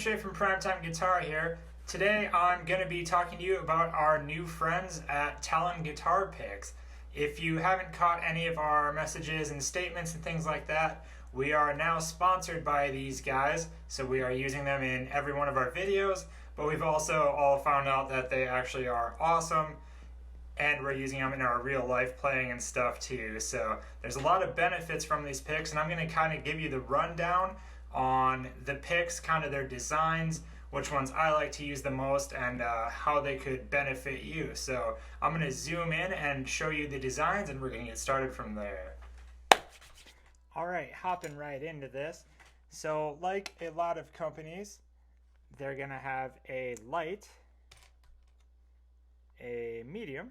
Shea from Primetime Guitar here. Today I'm going to be talking to you about our new friends at Talon Guitar Picks. If you haven't caught any of our messages and statements and things like that, we are now sponsored by these guys, so we are using them in every one of our videos, but we've also all found out that they actually are awesome, and we're using them in our real life playing and stuff too. So there's a lot of benefits from these picks, and I'm going to kind of give you the rundown on the picks, kind of their designs, which ones I like to use the most, and how they could benefit you. So I'm going to zoom in and show you the designs, and we're going to get started from there. Alright, hopping right into this. So like a lot of companies, they're going to have a light, a medium,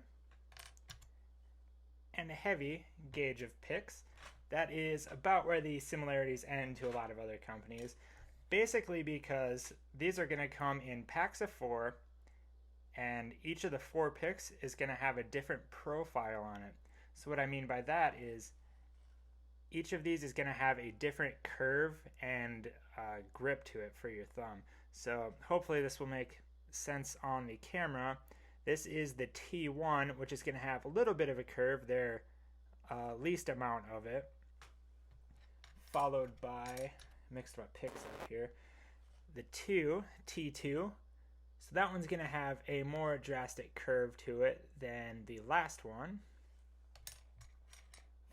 and a heavy gauge of picks. That is about where the similarities end to a lot of other companies. Basically because these are going to come in packs of 4, and each of the 4 picks is going to have a different profile on it. So what I mean by that is each of these is going to have a different curve and grip to it for your thumb. So hopefully this will make sense on the camera. This is the T1, which is going to have a little bit of a curve there, least amount of it, followed by, mixed my picks up here, the T2. So that one's going to have a more drastic curve to it than the last one,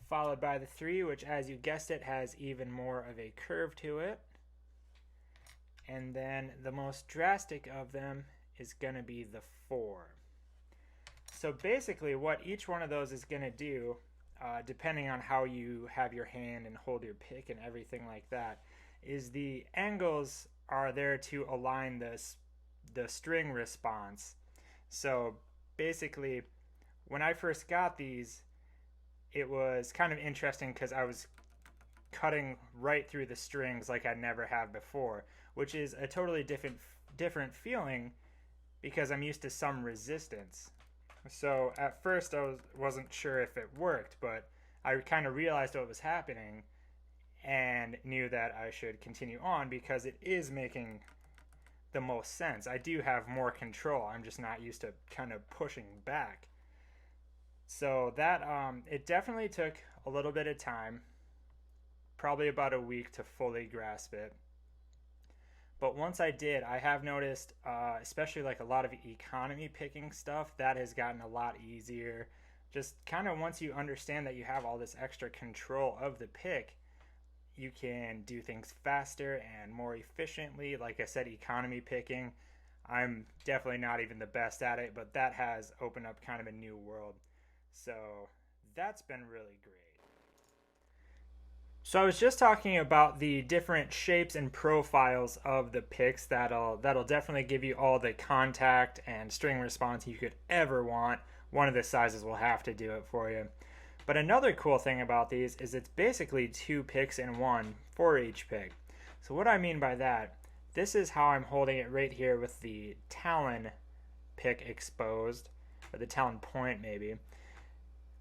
followed by the 3, which, as you guessed it, has even more of a curve to it. And then the most drastic of them is going to be the 4. So basically what each one of those is going to do, depending on how you have your hand and hold your pick and everything like that, is the angles are there to align the string response. So basically when I first got these, it was kind of interesting because I was cutting right through the strings like I never have before, which is a totally different feeling because I'm used to some resistance. So at first I wasn't sure if it worked, but I kind of realized what was happening and knew that I should continue on because it is making the most sense. I do have more control. I'm just not used to kind of pushing back. So that it definitely took a little bit of time, probably about a week to fully grasp it. But once I did, I have noticed, especially like a lot of economy picking stuff, that has gotten a lot easier. Just kind of once you understand that you have all this extra control of the pick, you can do things faster and more efficiently. Like I said, economy picking, I'm definitely not even the best at it, but that has opened up kind of a new world. So that's been really great. So I was just talking about the different shapes and profiles of the picks that'll definitely give you all the contact and string response you could ever want. One of the sizes will have to do it for you. But another cool thing about these is it's basically 2 picks in one for each pick. So what I mean by that, this is how I'm holding it right here with the Talon pick exposed, or the Talon point maybe.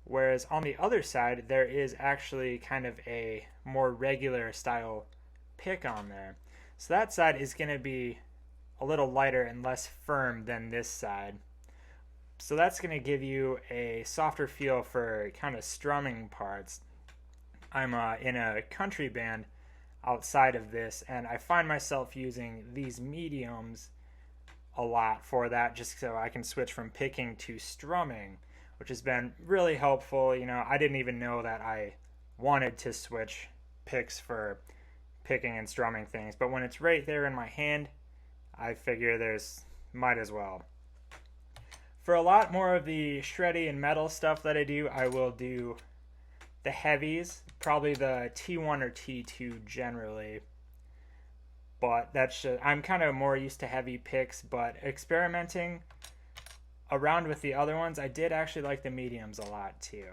Whereas on the other side, there is actually kind of a more regular style pick on there. So that side is going to be a little lighter and less firm than this side. So that's going to give you a softer feel for kind of strumming parts. I'm in a country band outside of this, and I find myself using these mediums a lot for that, just so I can switch from picking to strumming, which has been really helpful. You know, I didn't even know that I wanted to switch picks for picking and strumming things, but when it's right there in my hand, I figure might as well. For a lot more of the shreddy and metal stuff that I do, I will do the heavies, probably the T1 or T2 generally. But I'm kind of more used to heavy picks, but experimenting around with the other ones, I did actually like the mediums a lot too.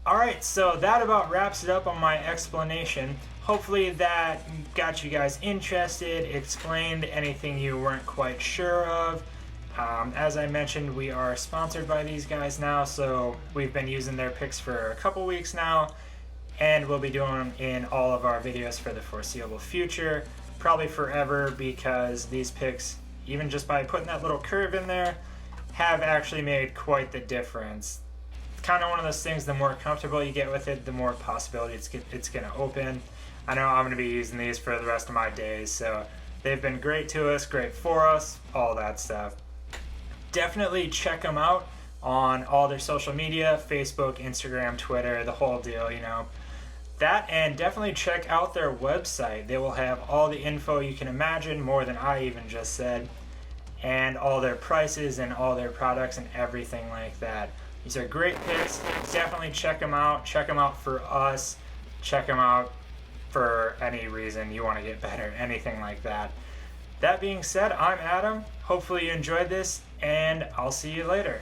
Alright, so that about wraps it up on my explanation. Hopefully that got you guys interested, explained anything you weren't quite sure of. As I mentioned, we are sponsored by these guys now, so we've been using their picks for a couple weeks now, and we'll be doing them in all of our videos for the foreseeable future. probably forever, because these picks, even just by putting that little curve in there, have actually made quite the difference. It's kind of one of those things, the more comfortable you get with it, the more possibility it's going to open. I know I'm going to be using these for the rest of my days, so they've been great to us, great for us, all that stuff. Definitely check them out on all their social media, Facebook, Instagram, Twitter, the whole deal, you know. That, and definitely check out their website. They will have all the info you can imagine, more than I even just said, and all their prices and all their products and everything like that. These are great picks. Definitely check them out. Check them out for us. Check them out for any reason you want to get better, anything like that. That being said, I'm Adam. Hopefully you enjoyed this, and I'll see you later.